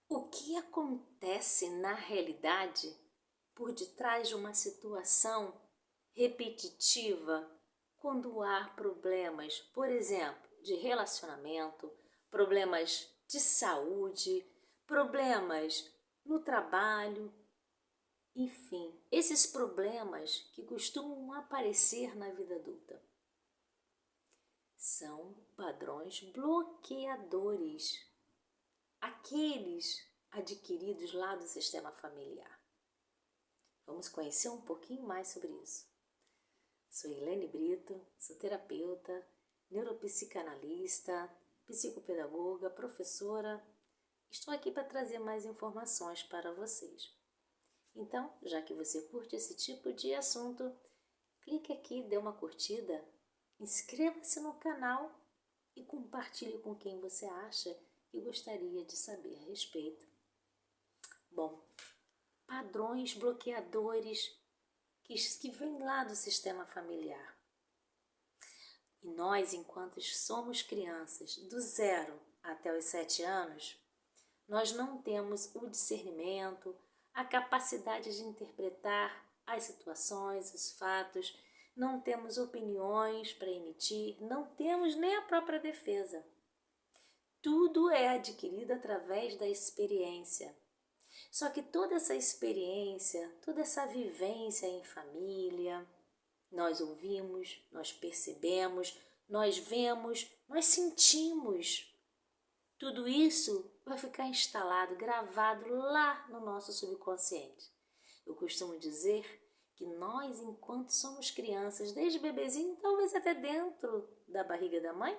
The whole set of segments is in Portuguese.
O que acontece na realidade por detrás de uma situação repetitiva quando há problemas, por exemplo, de relacionamento, problemas de saúde, problemas no trabalho, enfim, esses problemas que costumam aparecer na vida adulta são padrões bloqueadores, aqueles adquiridos lá do sistema familiar. Vamos conhecer um pouquinho mais sobre isso. Sou Helene Brito, sou terapeuta, neuropsicanalista, psicopedagoga, professora. Estou aqui para trazer mais informações para vocês. Então, já que você curte esse tipo de assunto, clique aqui, dê uma curtida, inscreva-se no canal e compartilhe com quem você acha que gostaria de saber a respeito. Bom, padrões bloqueadores que vêm lá do sistema familiar. E nós, enquanto somos crianças, do 0 até os 7 anos, nós não temos o discernimento, a capacidade de interpretar as situações, os fatos, não temos opiniões para emitir, não temos nem a própria defesa. Tudo é adquirido através da experiência. Só que toda essa experiência, toda essa vivência em família, nós ouvimos, nós percebemos, nós vemos, nós sentimos. Tudo isso vai ficar instalado, gravado lá no nosso subconsciente. Eu costumo dizer que nós, enquanto somos crianças, desde bebezinho, talvez até dentro da barriga da mãe,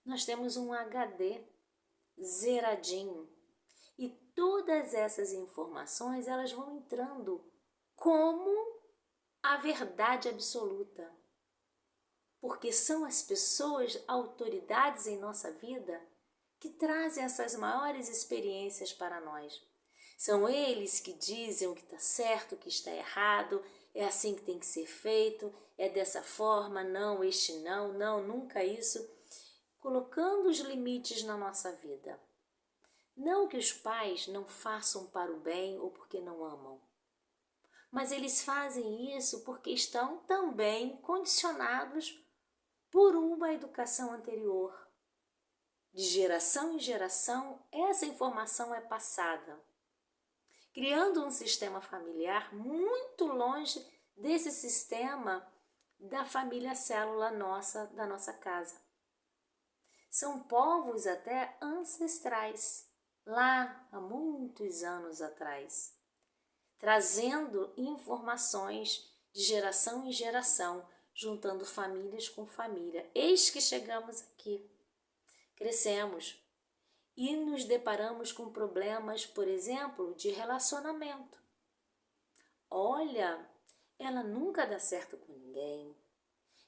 nós temos um HD zeradinho. E todas essas informações, elas vão entrando como a verdade absoluta. Porque são as pessoas, autoridades em nossa vida, que trazem essas maiores experiências para nós. São eles que dizem o que está certo, o que está errado, é assim que tem que ser feito, é dessa forma, não, este não, não, nunca isso, colocando os limites na nossa vida. Não que os pais não façam para o bem ou porque não amam, mas eles fazem isso porque estão também condicionados por uma educação anterior. De geração em geração, essa informação é passada, criando um sistema familiar muito longe desse sistema da família célula nossa, da nossa casa. São povos até ancestrais, lá há muitos anos atrás, trazendo informações de geração em geração, juntando famílias com família. Eis que chegamos aqui, crescemos e nos deparamos com problemas, por exemplo, de relacionamento. Olha, ela nunca dá certo com ninguém,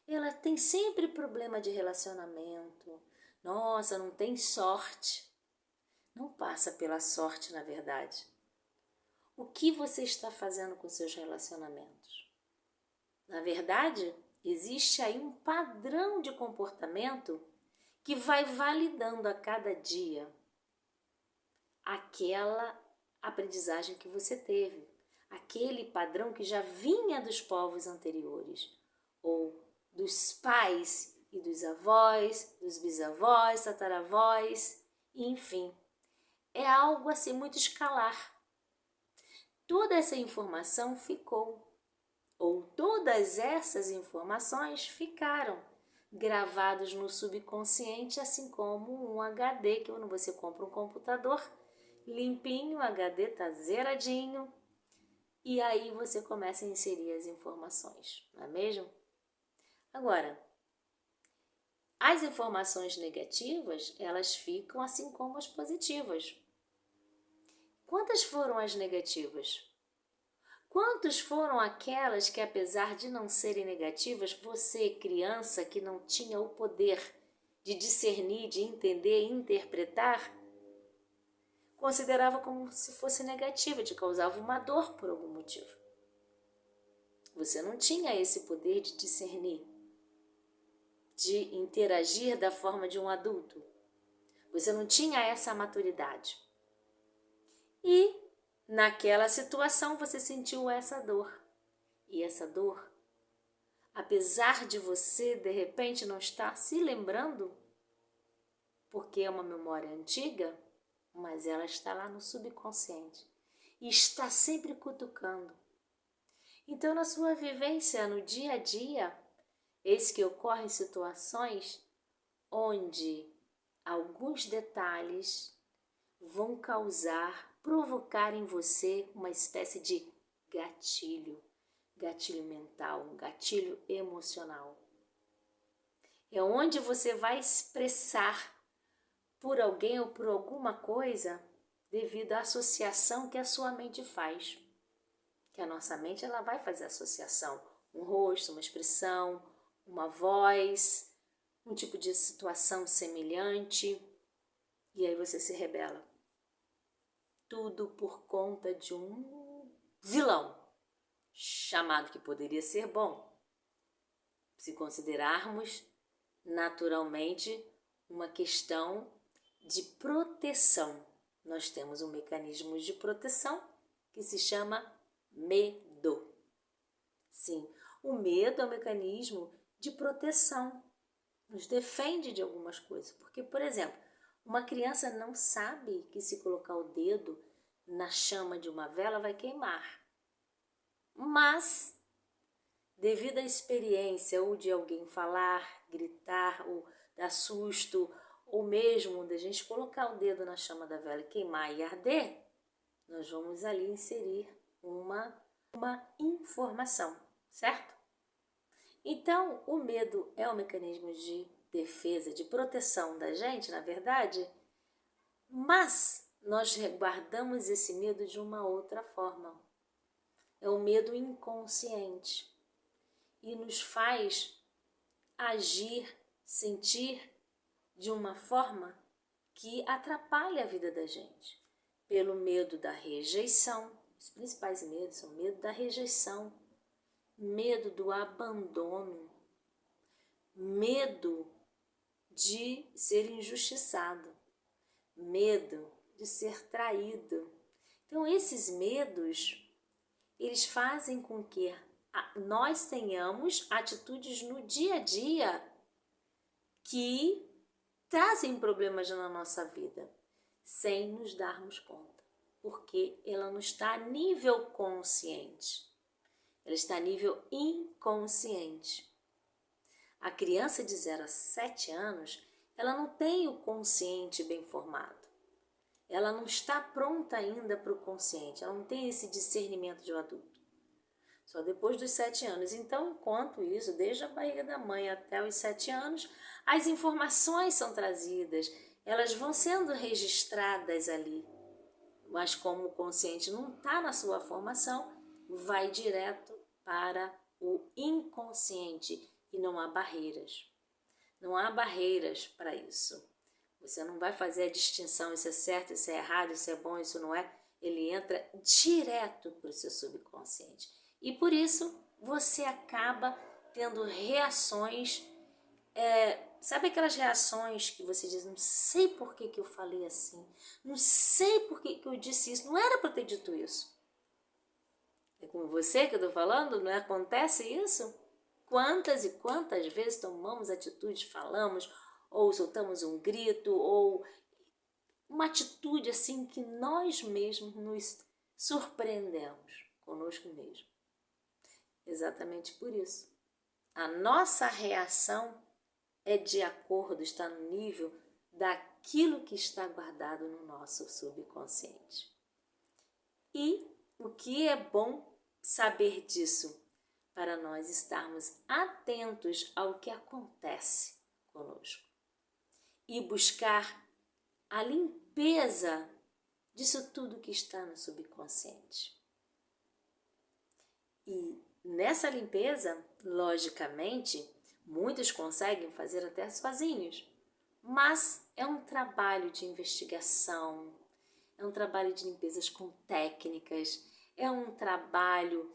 ela tem sempre problema de relacionamento, nossa, não tem sorte. Não passa pela sorte, na verdade. O que você está fazendo com seus relacionamentos? Na verdade, existe aí um padrão de comportamento que vai validando a cada dia aquela aprendizagem que você teve, aquele padrão que já vinha dos povos anteriores, ou dos pais e dos avós, dos bisavós, tataravós, enfim. É algo assim muito escalar. Toda essa informação ficou, ou todas essas informações ficaram gravados no subconsciente, assim como um HD, que quando você compra um computador limpinho, o HD está zeradinho, e aí você começa a inserir as informações, não é mesmo? Agora, as informações negativas, elas ficam assim como as positivas. Quantas foram as negativas? Quantas foram aquelas que, apesar de não serem negativas, você, criança, que não tinha o poder de discernir, de entender e interpretar, considerava como se fosse negativa, te causava uma dor por algum motivo? Você não tinha esse poder de discernir, de interagir da forma de um adulto. Você não tinha essa maturidade. E naquela situação você sentiu essa dor. E essa dor, apesar de você de repente não estar se lembrando, porque é uma memória antiga, mas ela está lá no subconsciente e está sempre cutucando. Então, na sua vivência, no dia a dia, eis que ocorrem situações onde alguns detalhes vão provocar em você uma espécie de gatilho, gatilho mental, um gatilho emocional. É onde você vai expressar por alguém ou por alguma coisa devido à associação que a sua mente faz. Que a nossa mente ela vai fazer associação, um rosto, uma expressão, uma voz, um tipo de situação semelhante, e aí você se rebela. Tudo por conta de um vilão, chamado que poderia ser bom, se considerarmos naturalmente uma questão de proteção. Nós temos um mecanismo de proteção que se chama medo. Sim, o medo é um mecanismo de proteção, nos defende de algumas coisas. Porque, por exemplo, uma criança não sabe que se colocar o dedo na chama de uma vela vai queimar. Mas, devido à experiência ou de alguém falar, gritar, ou dar susto, ou mesmo da gente colocar o dedo na chama da vela e queimar e arder, nós vamos ali inserir uma informação, certo? Então, o medo é um mecanismo de defesa, de proteção da gente, na verdade, mas nós guardamos esse medo de uma outra forma. É o medo inconsciente e nos faz agir, sentir de uma forma que atrapalha a vida da gente. Pelo medo da rejeição, os principais medos são medo da rejeição, medo do abandono, medo de ser injustiçado, medo de ser traído. Então, esses medos, eles fazem com que nós tenhamos atitudes no dia a dia que trazem problemas na nossa vida, sem nos darmos conta, porque ela não está a nível consciente, ela está a nível inconsciente. A criança de 0 a 7 anos, ela não tem o consciente bem formado. Ela não está pronta ainda para o consciente, ela não tem esse discernimento de um adulto. Só depois dos 7 anos. Então, enquanto isso, desde a barriga da mãe até os 7 anos, as informações são trazidas, elas vão sendo registradas ali. Mas como o consciente não está na sua formação, vai direto para o inconsciente e não há barreiras. Não há barreiras para isso. Você não vai fazer a distinção, isso é certo, isso é errado, isso é bom, isso não é. Ele entra direto para o seu subconsciente. E por isso você acaba tendo reações, sabe aquelas reações que você diz, não sei por que eu falei assim, não sei por que eu disse isso, não era para ter dito isso. É com você que eu estou falando, não acontece isso? Quantas e quantas vezes tomamos atitudes, falamos, ou soltamos um grito, ou uma atitude assim que nós mesmos nos surpreendemos conosco mesmo. Exatamente por isso. A nossa reação é de acordo, está no nível daquilo que está guardado no nosso subconsciente. E o que é bom saber disso? Para nós estarmos atentos ao que acontece conosco e buscar a limpeza disso tudo que está no subconsciente. E nessa limpeza, logicamente, muitos conseguem fazer até sozinhos, mas é um trabalho de investigação, é um trabalho de limpezas com técnicas, é um trabalho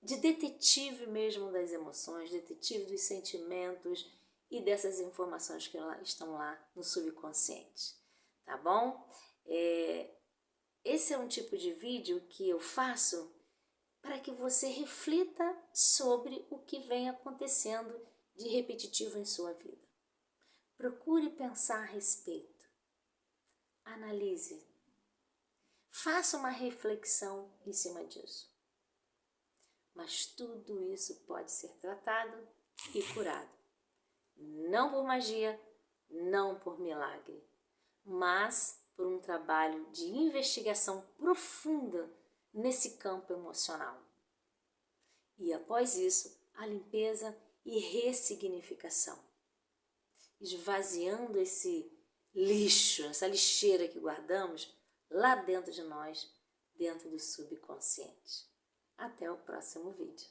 de detetive mesmo das emoções, detetive dos sentimentos e dessas informações que estão lá no subconsciente, tá bom? esse é um tipo de vídeo que eu faço para que você reflita sobre o que vem acontecendo de repetitivo em sua vida. Procure pensar a respeito. Analise. Faça uma reflexão em cima disso. Mas tudo isso pode ser tratado e curado. Não por magia, não por milagre, mas por um trabalho de investigação profunda nesse campo emocional. E após isso, a limpeza e ressignificação. Esvaziando esse lixo, essa lixeira que guardamos lá dentro de nós, dentro do subconsciente. Até o próximo vídeo.